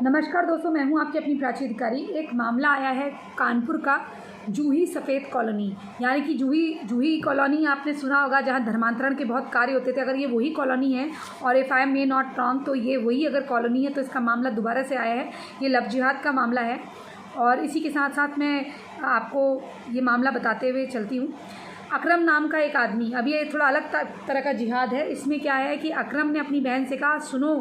नमस्कार दोस्तों, मैं हूं आपकी अपनी प्राची अधिकारी। एक मामला आया है कानपुर का जूही सफ़ेद कॉलोनी, यानी कि जूही कॉलोनी आपने सुना होगा, जहां धर्मांतरण के बहुत कार्य होते थे। अगर ये वही कॉलोनी है और if I am may not wrong तो ये वही अगर कॉलोनी है तो इसका मामला दोबारा से आया है। ये लव जिहाद का मामला है और इसी के साथ साथ मैं आपको ये मामला बताते हुए चलती हूँ। अकरम नाम का एक आदमी, अब ये थोड़ा अलग तरह का जिहाद है। इसमें क्या है कि अकरम ने अपनी बहन से कहा, सुनो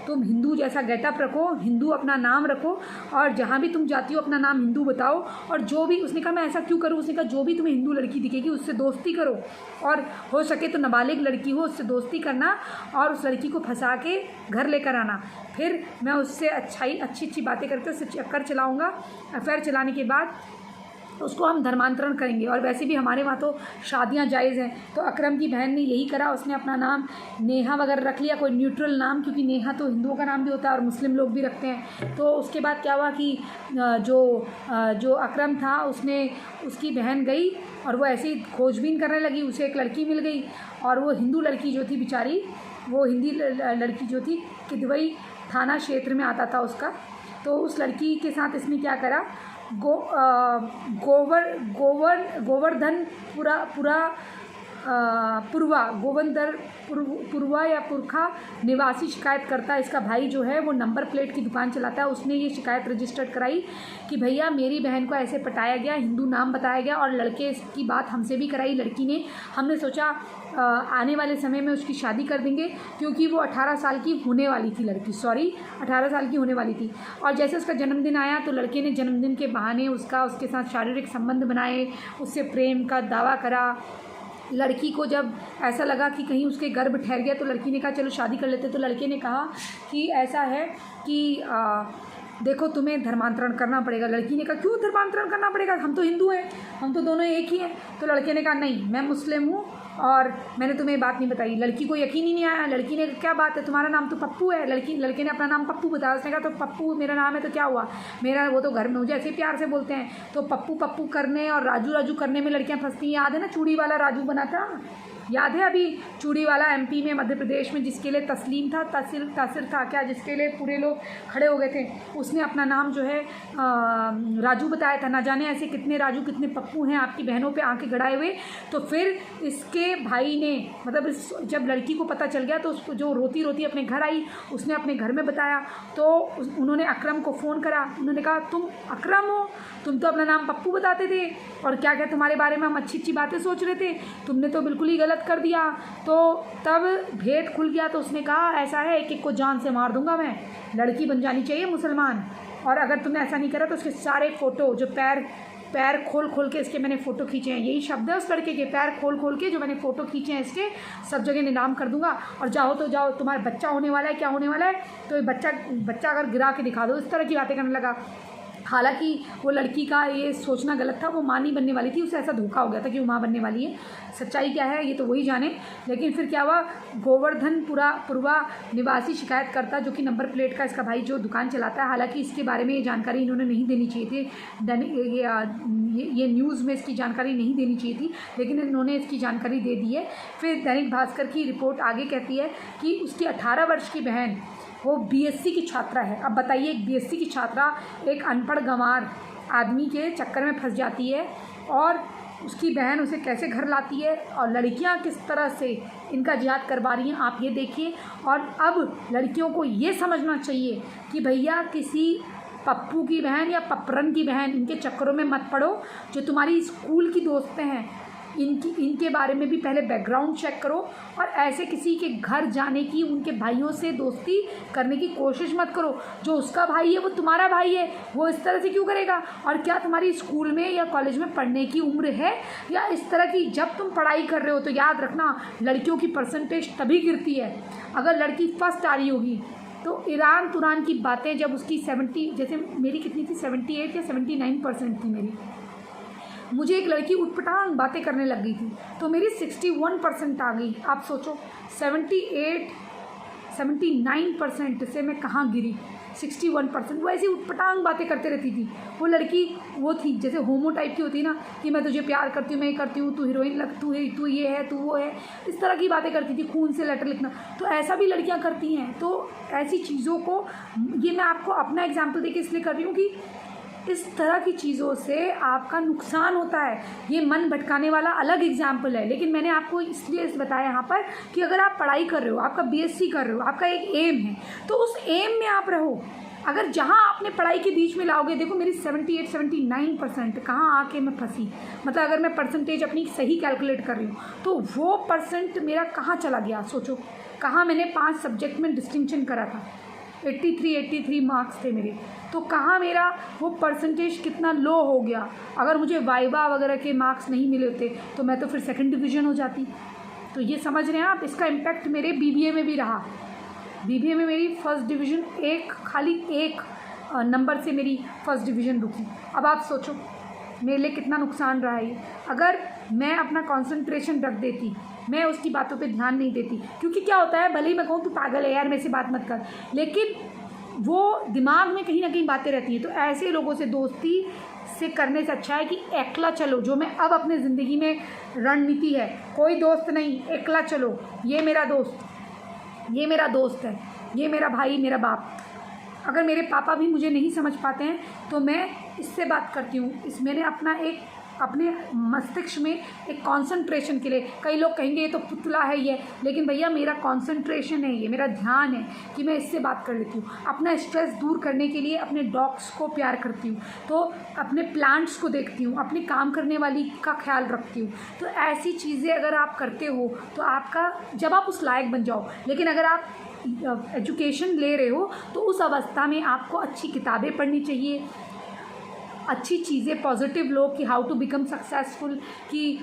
तुम हिंदू जैसा गेटअप रखो, हिंदू अपना नाम रखो और जहाँ भी तुम जाती हो अपना नाम हिंदू बताओ, और जो भी, उसने कहा मैं ऐसा क्यों करूँ, उसने कहा जो भी तुम्हें हिंदू लड़की दिखेगी उससे दोस्ती करो और हो सके तो नाबालिग लड़की हो उससे दोस्ती करना और उस लड़की को फंसा के घर लेकर आना। फिर मैं उससे अच्छी बातें करके उससे चक्कर चलाऊँगा। अफेयर चलाने के बाद उसको हम धर्मांतरण करेंगे। और वैसे भी हमारे वहाँ तो शादियाँ जायज़ हैं। तो अकरम की बहन ने यही करा, उसने अपना नाम नेहा वगैरह रख लिया, कोई न्यूट्रल नाम, क्योंकि नेहा तो हिंदुओं का नाम भी होता है और मुस्लिम लोग भी रखते हैं। तो उसके बाद क्या हुआ कि जो अकरम था उसने, उसकी बहन गई और वो ऐसे ही खोजबीन करने लगी, उसे एक लड़की मिल गई और वो हिंदू लड़की जो थी बेचारी, वो हिंदी लड़की जो थी किदवई थाना क्षेत्र में आता था उसका। तो उस लड़की के साथ इसने क्या करा, पुरवा या पुरखा निवासी शिकायतकर्ता, इसका भाई जो है वो नंबर प्लेट की दुकान चलाता है, उसने ये शिकायत रजिस्टर्ड कराई कि भैया मेरी बहन को ऐसे पटाया गया, हिंदू नाम बताया गया और लड़के की बात हमसे भी कराई लड़की ने। हमने सोचा आने वाले समय में उसकी शादी कर देंगे, क्योंकि वो 18 साल की होने वाली थी लड़की, 18 साल की होने वाली थी। और जैसे उसका जन्मदिन आया तो लड़के ने जन्मदिन के बहाने उसके साथ शारीरिक संबंध बनाए, उससे प्रेम का दावा करा। लड़की को जब ऐसा लगा कि कहीं उसके गर्भ ठहर गया तो लड़की ने कहा चलो शादी कर लेते। तो लड़के ने कहा कि ऐसा है कि देखो तुम्हें धर्मांतरण करना पड़ेगा। लड़की ने कहा क्यों धर्मांतरण करना पड़ेगा, हम तो हिंदू हैं, हम तो दोनों एक ही हैं। तो लड़के ने कहा नहीं, मैं मुस्लिम हूँ और मैंने तुम्हें बात नहीं बताई। लड़की को यकीन ही नहीं आया। लड़की ने क्या बात है, तुम्हारा नाम तो पप्पू है। लड़के ने अपना नाम पप्पू बताया। उसने कहा तो पप्पू मेरा नाम है तो क्या हुआ, मेरा वो तो घर में मुझे ऐसे प्यार से बोलते हैं। तो पप्पू पप्पू करने और राजू राजू करने में लड़कियां फंसती हैं। याद है ना चूड़ी वाला राजू बना था, याद है अभी चूड़ी वाला एमपी में, मध्य प्रदेश में, जिसके लिए तस्लीम था, तासिर था क्या, जिसके लिए पूरे लोग खड़े हो गए थे। उसने अपना नाम जो है राजू बताया था। ना जाने ऐसे कितने राजू कितने पप्पू हैं आपकी बहनों पे आके गड़ाए हुए। तो फिर इसके भाई ने, मतलब जब लड़की को पता चल गया तो उसको जो रोती रोती अपने घर आई, उसने अपने घर में बताया। तो उन्होंने अकरम को फ़ोन करा। उन्होंने कहा तुम अकरम हो, तुम तो अपना नाम पप्पू बताते थे और क्या क्या तुम्हारे बारे में हम अच्छी बातें सोच रहे थे, तुमने तो बिल्कुल ही गलत कर दिया। तो तब भेद खुल गया। तो उसने कहा ऐसा है एक को जान से मार दूंगा मैं, लड़की बन जानी चाहिए मुसलमान, और अगर तुमने ऐसा नहीं करा तो उसके सारे फ़ोटो, जो पैर खोल के इसके मैंने फ़ोटो खींचे हैं, यही शब्द है उस लड़के के, पैर खोल के जो मैंने फ़ोटो खींचे हैं इसके सब जगह नीलाम कर दूंगा, और जाओ तो जाओ, तुम्हारा बच्चा होने वाला है, क्या होने वाला है, तो बच्चा अगर गिरा के दिखा दो। इस तरह की बातें करने लगा। हालांकि वो लड़की का ये सोचना गलत था, वो माँ नहीं बनने वाली थी, उसे ऐसा धोखा हो गया था कि वो माँ बनने वाली है। सच्चाई क्या है ये तो वही जाने। लेकिन फिर क्या हुआ, पुरवा निवासी शिकायतकर्ता, जो कि नंबर प्लेट का इसका भाई जो दुकान चलाता है, हालांकि इसके बारे में ये जानकारी इन्होंने नहीं देनी चाहिए थी, ये न्यूज़ में इसकी जानकारी नहीं देनी चाहिए थी, लेकिन इन्होंने इसकी जानकारी दे दी है। फिर दैनिक भास्कर की रिपोर्ट आगे कहती है कि उसकी 18 वर्ष की बहन, वो बीएससी की छात्रा है। अब बताइए, एक बीएससी की छात्रा एक अनपढ़ गंवार आदमी के चक्कर में फंस जाती है और उसकी बहन उसे कैसे घर लाती है, और लड़कियां किस तरह से इनका जिहाद करवा रही हैं, आप ये देखिए। और अब लड़कियों को ये समझना चाहिए कि भैया किसी पप्पू की बहन या पपरन की बहन, इनके चक्करों में मत पड़ो। जो तुम्हारी स्कूल की दोस्तें हैं इनके बारे में भी पहले बैकग्राउंड चेक करो, और ऐसे किसी के घर जाने की, उनके भाइयों से दोस्ती करने की कोशिश मत करो। जो उसका भाई है वो तुम्हारा भाई है, वो इस तरह से क्यों करेगा। और क्या तुम्हारी स्कूल में या कॉलेज में पढ़ने की उम्र है या इस तरह की। जब तुम पढ़ाई कर रहे हो तो याद रखना लड़कियों की परसेंटेज तभी गिरती है अगर लड़की फर्स्ट आ रही होगी। तो ईरान तुरान की बातें, जब उसकी 70, जैसे मेरी कितनी थी, 78 या 79% थी मेरी, मुझे एक लड़की उटपटांग बातें करने लग गई थी तो मेरी 61% आ गई। आप सोचो 78 79% से मैं कहाँ गिरी। 61%। वो ऐसी उटपटांग बातें करते रहती थी। वो लड़की वो थी जैसे होमो टाइप की होती है ना, कि मैं तुझे प्यार करती हूँ, मैं ये करती हूँ, तू हीरोइन लग, तू ये है, तू वो है, इस तरह की बातें करती थी, खून से लेटर लिखना। तो ऐसा भी लड़कियाँ करती हैं। तो ऐसी चीज़ों को, ये मैं आपको अपना एग्जाम्पल देके इसलिए कर रही हूँ कि इस तरह की चीज़ों से आपका नुकसान होता है। ये मन भटकाने वाला अलग एग्जाम्पल है, लेकिन मैंने आपको इसलिए बताया यहाँ पर कि अगर आप पढ़ाई कर रहे हो, आपका बीएससी कर रहे हो, आपका एक एम है, तो उस एम में आप रहो। अगर जहाँ आपने पढ़ाई के बीच में लाओगे, देखो मेरी 78-79% कहाँ आके मैं फंसी, मतलब अगर मैं परसेंटेज अपनी सही कैलकुलेट कर रही हूँ तो वो परसेंट मेरा कहाँ चला गया। सोचो, कहाँ मैंने 5 सब्जेक्ट में डिस्टिंक्शन करा था, 83 मार्क्स थे मेरे, तो कहाँ मेरा वो परसेंटेज कितना लो हो गया। अगर मुझे वाइवा वगैरह के मार्क्स नहीं मिले होते तो मैं तो फिर सेकंड डिवीज़न हो जाती। तो ये समझ रहे हैं आप, इसका इम्पैक्ट मेरे बीबीए में भी रहा। बीबीए में मेरी फर्स्ट डिवीज़न खाली एक नंबर से मेरी फर्स्ट डिवीज़न रुकी। अब आप सोचो मेरे लिए कितना नुकसान रहा है। अगर मैं अपना कंसंट्रेशन रख देती, मैं उसकी बातों पे ध्यान नहीं देती, क्योंकि क्या होता है, भले ही मैं कहूँ तू पागल है यार, मेरे से बात मत कर, लेकिन वो दिमाग में कहीं ना कहीं बातें रहती हैं। तो ऐसे लोगों से दोस्ती से करने से अच्छा है कि एकला चलो, जो मैं अब अपने ज़िंदगी में रणनीति है, कोई दोस्त नहीं, एकला चलो। ये मेरा दोस्त, ये मेरा दोस्त है, ये मेरा भाई, मेरा बाप। अगर मेरे पापा भी मुझे नहीं समझ पाते हैं तो मैं इससे बात करती हूँ। मैंने अपने मस्तिष्क में एक कंसंट्रेशन के लिए, कई लोग कहेंगे ये तो पुतला है ये, लेकिन भैया मेरा कंसंट्रेशन है, ये मेरा ध्यान है कि मैं इससे बात कर लेती हूँ। अपना स्ट्रेस दूर करने के लिए अपने डॉग्स को प्यार करती हूँ, तो अपने प्लांट्स को देखती हूँ, अपने काम करने वाली का ख्याल रखती हूँ। तो ऐसी चीज़ें अगर आप करते हो तो आपका, जब आप उस लायक बन जाओ, लेकिन अगर आप एजुकेशन ले रहे हो तो उस अवस्था में आपको अच्छी किताबें पढ़नी चाहिए, अच्छी चीज़ें, पॉजिटिव लोग कि हाउ टू बिकम सक्सेसफुल, कि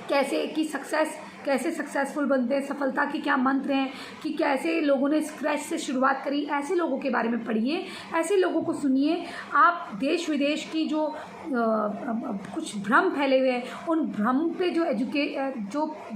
कैसे सक्सेसफुल बनते हैं, सफलता के क्या मंत्र हैं, कि कैसे लोगों ने स्क्रैच से शुरुआत करी, ऐसे लोगों के बारे में पढ़िए, ऐसे लोगों को सुनिए। आप देश विदेश की जो कुछ भ्रम फैले हुए हैं, उन भ्रम पे जो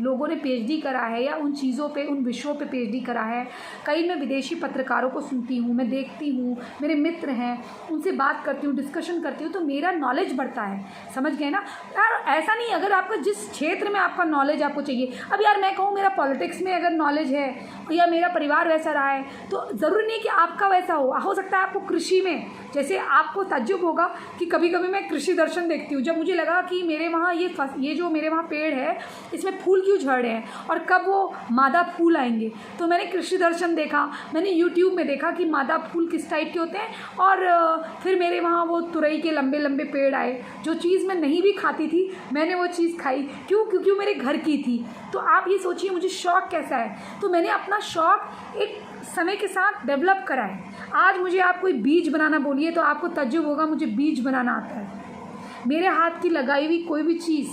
लोगों ने पीएचडी करा है या उन चीज़ों पे, उन विषयों पे पीएचडी करा है, कई मैं विदेशी पत्रकारों को सुनती हूँ, मैं देखती हूँ, मेरे मित्र हैं, उनसे बात करती हूँ, डिस्कशन करती हूँ, तो मेरा नॉलेज बढ़ता है। समझ गए ना यार? ऐसा नहीं, अगर आपका जिस क्षेत्र में आपका नॉलेज आपको चाहिए, अब यार मैं कहूँ मेरा पॉलिटिक्स में अगर नॉलेज है या मेरा परिवार वैसा रहा है, तो ज़रूरी नहीं कि आपका वैसा हो सकता है आपको कृषि में, जैसे आपको ताज्जुब होगा कि कभी कभी मैं कृषि दर्शन देखती हूँ, जब मुझे लगा कि मेरे वहाँ ये जो मेरे वहाँ पेड़ है इसमें फूल क्यों झड़ रहे हैं और कब वो मादा फूल आएंगे, तो मैंने कृषि दर्शन देखा, मैंने यूट्यूब में देखा कि मादा फूल किस टाइप के होते हैं, और फिर मेरे वहाँ वो तुरई के लंबे लंबे पेड़ आए। जो चीज़ मैं नहीं भी खाती थी मैंने वो चीज़ खाई, क्योंकि वो मेरे घर की थी। तो आप ये सोचिए मुझे शौक़ कैसा है, तो मैंने अपना शौक़ एक समय के साथ डेवलप करा है। आज मुझे आप कोई बीज बनाना बोलिए तो आपको तज्जुब होगा, मुझे बीज बनाना आता है। मेरे हाथ की लगाई हुई कोई भी चीज़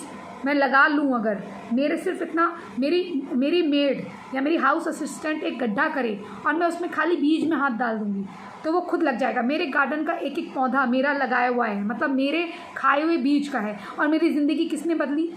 मैं लगा लूँ, अगर मेरे सिर्फ इतना, मेरी मेड या मेरी हाउस असिस्टेंट एक गड्ढा करे और मैं उसमें खाली बीज में हाथ डाल दूँगी तो वो खुद लग जाएगा। मेरे गार्डन का एक एक पौधा मेरा लगाया हुआ है, मतलब मेरे खाए हुए बीज का है। और मेरी ज़िंदगी किसने बदली?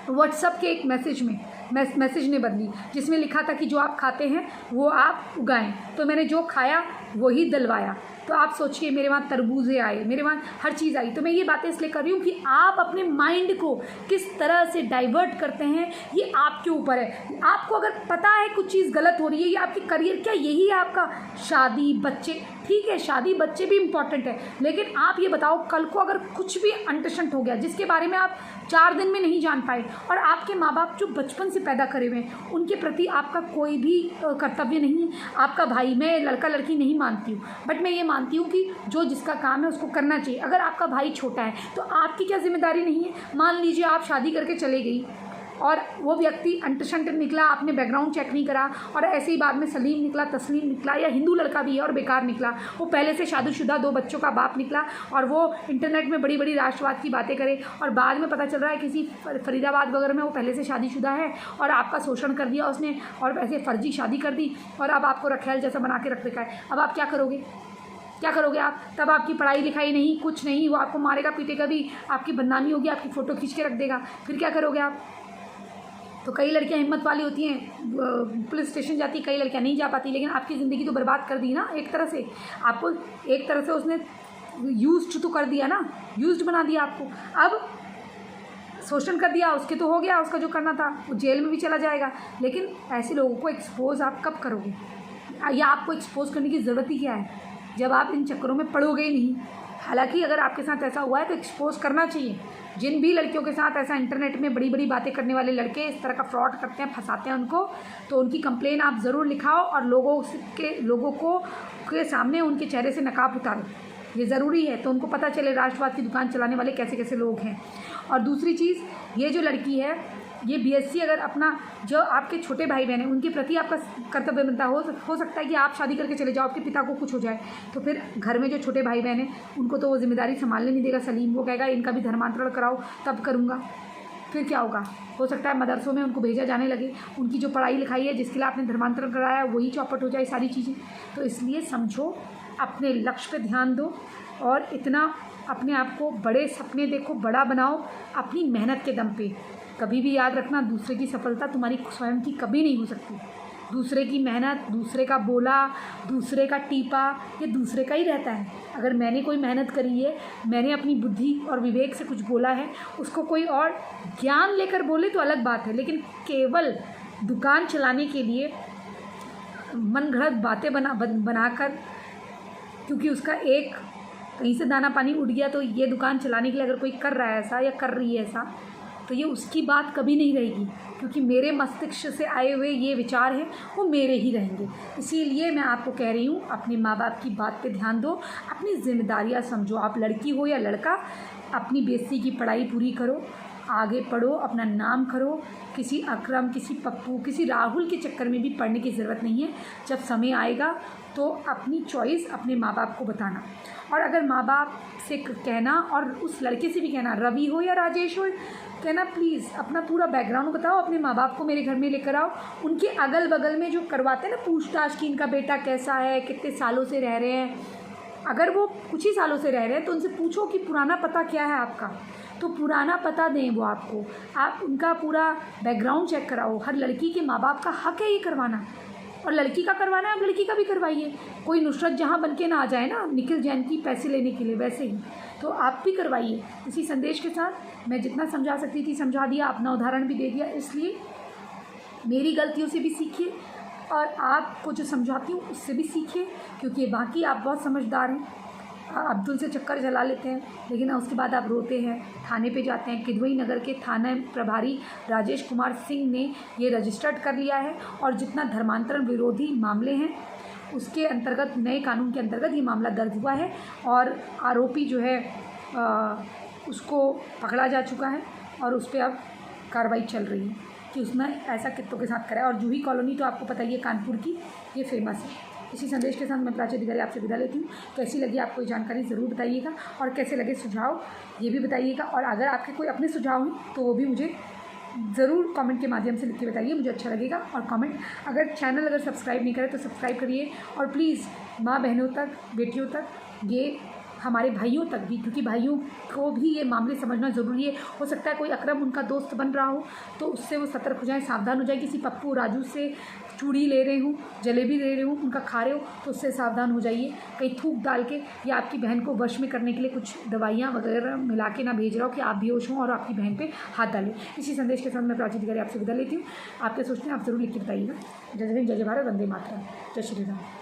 व्हाट्सएप के एक मैसेज ने बदली, जिसमें लिखा था कि जो आप खाते हैं वो आप उगाएं। तो मैंने जो खाया वही दिलवाया। तो आप सोचिए मेरे वहाँ तरबूजे आए, मेरे वहाँ हर चीज़ आई। तो मैं ये बातें इसलिए कर रही हूँ कि आप अपने माइंड को किस तरह से डाइवर्ट करते हैं ये आपके ऊपर है। आपको अगर पता है कुछ चीज़ गलत हो रही है, ये आपकी करियर, क्या यही है आपका? शादी बच्चे, ठीक है शादी बच्चे भी इम्पॉर्टेंट है, लेकिन आप ये बताओ कल को अगर कुछ भी अंटशंट हो गया जिसके बारे में आप 4 दिन में नहीं जान पाए, और आपके माँ बाप जो बचपन से पैदा करे हुए हैं उनके प्रति आपका कोई भी कर्तव्य नहीं, आपका भाई, मैं लड़का लड़की नहीं मानती हूँ, बट मैं ये मानती हूँ कि जो जिसका काम है उसको करना चाहिए। अगर आपका भाई छोटा है तो आपकी क्या जिम्मेदारी नहीं है? मान लीजिए आप शादी करके चले गई और वो व्यक्ति अंटशंट निकला, आपने बैकग्राउंड चेक नहीं करा, और ऐसे ही बाद में सलीम निकला, तस्लीम निकला, या हिंदू लड़का भी है और बेकार निकला, वो पहले से शादीशुदा 2 बच्चों का बाप निकला, और वो इंटरनेट में बड़ी बड़ी राष्ट्रवाद की बातें करे, और बाद में पता चल रहा है किसी फरीदाबाद वगैरह में वो पहले से शादीशुदा है और आपका शोषण कर दिया उसने, और ऐसे फर्जी शादी कर दी और अब आपको रखेल जैसा बना के रख रखा है। अब आप क्या करोगे? क्या करोगे आप? तब आपकी पढ़ाई लिखाई नहीं, कुछ नहीं, वो आपको मारेगा पीटेगा भी, आपकी बदनामी होगी, आपकी फ़ोटो खींच के रख देगा, फिर क्या करोगे आप? तो कई लड़कियां हिम्मत वाली होती हैं, पुलिस स्टेशन जाती, कई लड़कियां नहीं जा पाती, लेकिन आपकी ज़िंदगी तो बर्बाद कर दी ना एक तरह से। आपको एक तरह से उसने यूज्ड तो कर दिया ना, यूज्ड बना दिया आपको। अब शोषण कर दिया, उसके तो हो गया, उसका जो करना था, वो जेल में भी चला जाएगा। लेकिन ऐसे लोगों को एक्सपोज आप कब करोगे, या आपको एक्सपोज करने की ज़रूरत ही क्या है जब आप इन चक्करों में पड़ोगे ही नहीं। हालांकि अगर आपके साथ ऐसा हुआ है तो एक्सपोज करना चाहिए। जिन भी लड़कियों के साथ ऐसा इंटरनेट में बड़ी बड़ी बातें करने वाले लड़के इस तरह का फ्रॉड करते हैं, फंसाते हैं उनको, तो उनकी कंप्लेन आप ज़रूर लिखाओ और लोगों को के सामने उनके चेहरे से नकाब उतारो, ये ज़रूरी है, तो उनको पता चले राष्ट्रवाद की दुकान चलाने वाले कैसे कैसे लोग हैं। और दूसरी चीज़, ये जो लड़की है, ये बीएससी अगर अपना जो आपके छोटे भाई बहन हैं उनके प्रति आपका कर्तव्य बनता हो सकता है कि आप शादी करके चले जाओ, आपके पिता को कुछ हो जाए, तो फिर घर में जो छोटे भाई बहन हैं उनको तो वो जिम्मेदारी संभालने नहीं देगा सलीम। वो कहेगा इनका भी धर्मांतरण कराओ तब करूँगा। फिर क्या होगा, हो सकता है मदरसों में उनको भेजा जाने लगे, उनकी जो पढ़ाई लिखाई है जिसके लिए आपने धर्मांतरण कराया वही चौपट हो जाए सारी चीज़ें। तो इसलिए समझो, अपने लक्ष्य पे ध्यान दो और इतना अपने आप को बड़े सपने देखो, बड़ा बनाओ अपनी मेहनत के दम पे। कभी भी याद रखना, दूसरे की सफलता तुम्हारी स्वयं की कभी नहीं हो सकती। दूसरे की मेहनत, दूसरे का बोला, दूसरे का टीपा, ये दूसरे का ही रहता है। अगर मैंने कोई मेहनत करी है, मैंने अपनी बुद्धि और विवेक से कुछ बोला है, उसको कोई और ज्ञान लेकर बोले तो अलग बात है, लेकिन केवल दुकान चलाने के लिए मन घड़त बातें बनाकर, क्योंकि उसका एक कहीं से दाना पानी उड़ गया, तो ये दुकान चलाने के लिए अगर कोई कर रहा है ऐसा या कर रही है ऐसा, तो ये उसकी बात कभी नहीं रहेगी, क्योंकि मेरे मस्तिष्क से आए हुए ये विचार हैं वो मेरे ही रहेंगे। इसीलिए मैं आपको कह रही हूँ, अपने माँ बाप की बात पे ध्यान दो, अपनी जिम्मेदारियाँ समझो। आप लड़की हो या लड़का, अपनी बीएससी की पढ़ाई पूरी करो, आगे पढ़ो, अपना नाम करो। किसी अकरम, किसी पप्पू, किसी राहुल के चक्कर में भी पढ़ने की ज़रूरत नहीं है। जब समय आएगा तो अपनी चॉइस अपने माँ बाप को बताना, और अगर माँ बाप से कहना, और उस लड़के से भी कहना, रवि हो या राजेश हो, कहना प्लीज़ अपना पूरा बैकग्राउंड बताओ, अपने माँ बाप को मेरे घर में लेकर आओ। उनके अगल बगल में जो करवाते हैं ना पूछताछ कि इनका बेटा कैसा है, कितने सालों से रह रहे हैं, अगर वो कुछ ही सालों से रह रहे हैं तो उनसे पूछो कि पुराना पता क्या है आपका, तो पुराना पता दें वो आपको। आप उनका पूरा बैकग्राउंड चेक कराओ। हर लड़की के माँ बाप का हक है ये करवाना, और लड़की का करवाना है आप लड़की का भी करवाइए। कोई नुसरत जहाँ बन के ना आ जाए ना निखिल जैन की पैसे लेने के लिए, वैसे ही तो आप भी करवाइए। इसी संदेश के साथ मैं जितना समझा सकती थी समझा दिया, अपना उदाहरण भी दे दिया। इसलिए मेरी गलतियों से भी सीखिए और आपको जो समझाती हूँ उससे भी सीखिए, क्योंकि बाकी आप बहुत समझदार हैं। अब्दुल से चक्कर चला लेते हैं, लेकिन उसके बाद आप रोते हैं, थाने पे जाते हैं। किदवई नगर के थाना प्रभारी राजेश कुमार सिंह ने ये रजिस्टर्ड कर लिया है, और जितना धर्मांतरण विरोधी मामले हैं उसके अंतर्गत, नए कानून के अंतर्गत ये मामला दर्ज हुआ है, और आरोपी जो है उसको पकड़ा जा चुका है, और उस पर अब कार्रवाई चल रही है कि उसने ऐसा कितों के साथ करा है। और जूही कॉलोनी तो आपको पता ही है, कानपुर की, ये फेमस है। इसी संदेश के साथ मैं प्राची अधिकारी आपसे विदा लेती हूँ। कैसी लगी आपको ये जानकारी ज़रूर बताइएगा, और कैसे लगे सुझाव ये भी बताइएगा, और अगर आपके कोई अपने सुझाव हैं तो वो भी मुझे ज़रूर कमेंट के माध्यम से लिख के बताइए, मुझे अच्छा लगेगा। और कमेंट, अगर चैनल अगर सब्सक्राइब नहीं करें तो सब्सक्राइब करिए, और प्लीज़ माँ बहनों तक, बेटियों तक, ये हमारे भाइयों तक भी, क्योंकि भाइयों को भी ये मामले समझना ज़रूरी है। हो सकता है कोई अकरम उनका दोस्त बन रहा हो, तो उससे वो सतर्क हो जाए, सावधान हो जाए। किसी पप्पू राजू से चूड़ी ले रहे हूँ, जलेबी ले रहे हूँ, उनका खा रहे हो, तो उससे सावधान हो जाइए। कहीं थूक डाल के या आपकी बहन को वश में करने के लिए कुछ दवाइयाँ वगैरह मिला के ना भेज रहा हो कि आप बेहोश हों और आपकी बहन पे हाथ डालें। इसी संदेश के साथ मैं प्राची अधिकारी आपसे विदा लेती हूँ। आप क्या सोचते हैं आप ज़रूर लिख के बताइएगा। जय हिंद, जय भारत, वंदे मातरम, जय श्री राम।